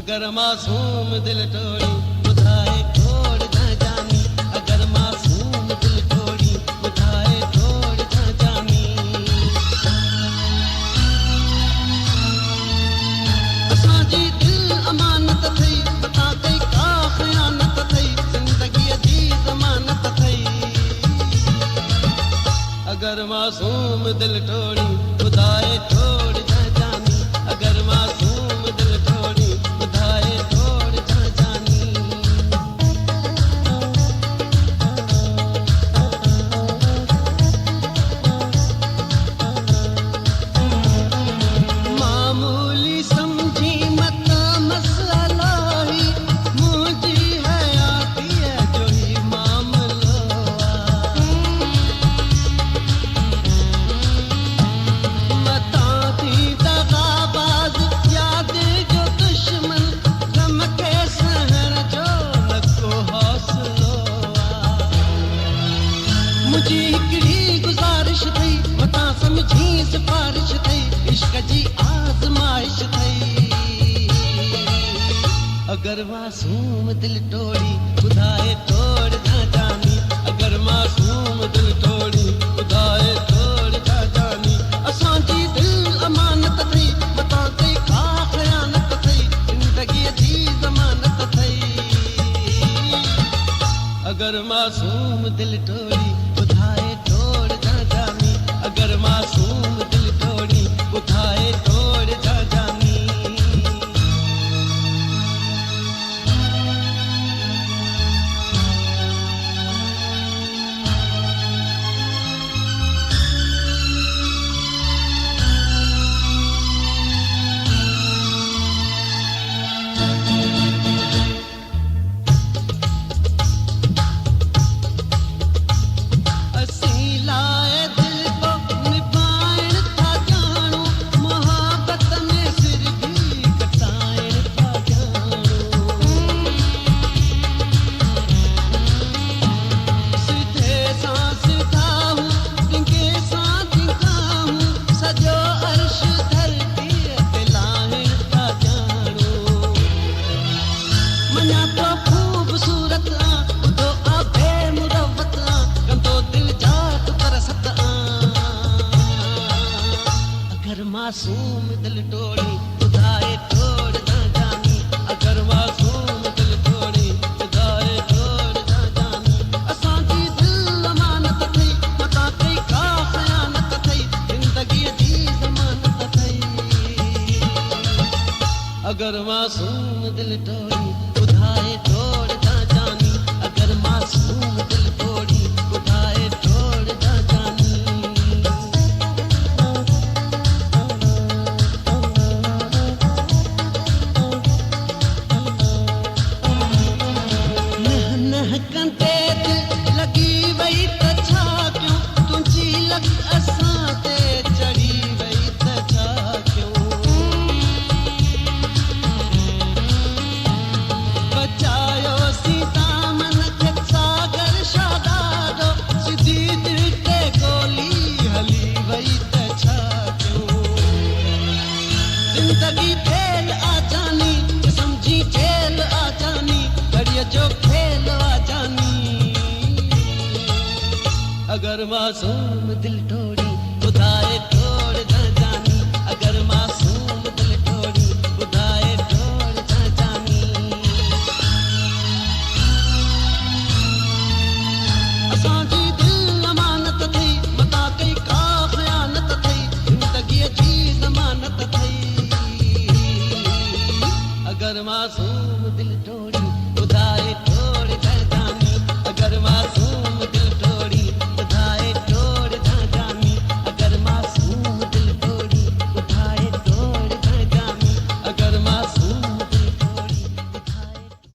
अगर मासूम दिल तोड़ी बुधाए तोड़ न जानी, अगर मासूम दिल तोड़ी बुधाए तोड़ न जानी। असांजी दिल अमानत थई, बता कई का ख़यानत थई, ज़िंदगी जी ज़मानत थई। अगर मासूम दिल तोड़ी बुधाए तोड़ न जानी, अगर मासूम दिल तोड़ी बुधाए तोड़ न जानी। मामूली समझी मत मसला ही, मुझी हयाती है जो ही मामलो। मता थी दगाबाज याद जो दुश्मन, गम के सहर जो लको हौसलो। मुझी हिकड़ी गुजारिश थई, मता समझी सिफारिश थई, इश्क जी आज़माइश थई। अगर मासूम दिल तोड़ी बुधाए तोड़ न जानी, अगर मासूम दिल तोड़ी बुधाए तोड़ न जानी। असांजी दिल अमानत थई, बता कई का ख़यानत थई, ज़िंदगी जी ज़मानत थई। अगर मासूम दिल तोड़ी बुधाए तोड़ न जानी, अगर मासूम दिल तोड़ी बुधाए तोड़ न जानी। असीं लाए दिल को निभाइण था जाणू, मोहब्बत में सिर भी कटाइण था जाणू। सीधे सां सीधा हूँ, डिंगे सां डिंगा हूँ, सॼो अर्श धरतीअ ते लाहिण था जाणू। मञा तो ख़ूबसूरत आं, ॿुधो आ बेमुरवत आं, कंदो दिल जा तूं तरसत आं। अगर मासूम दिल तोड़ी बुधाए तोड़ न जानी, अगर मासूम दिल तोड़ी बुधाए तोड़ न जानी। असांजी दिल अमानत थई, मता कई का ख़यानत थई, ज़िंदगी जी ज़मानत थई। अगर मासूम दिल तोड़ी बुधाए तोड़ न जानी, अगर मासूम दिल तोड़ी बुधाए तोड़ न जानी। नह नह कंदे दिल लगी वई त छा क्यों, तुंहिंजी लग असां ते चढ़ी वई त छा क्यों। बचायो सीता मन खे सागर शादादो, सिधी दिल ते गोली हली वई त छा क्यों। ज़िंदगी खेल आ जानी, समझी जेल आ जानी, घड़ीअ जो खेल आ जानी। अगर मासूम दिल तोड़ी बुधाए तोड़ न जानी, अगर मासूम दिल तोड़ी बुधाए तोड़ न जानी। असांजी दिल अमानत थई, मता कई का ख़यानत थई, ज़िंदगी जी ज़मानत थई। अगर मासूम दिल तोड़ी बुधाए तोड़ न जानी, अगर मासूम दिल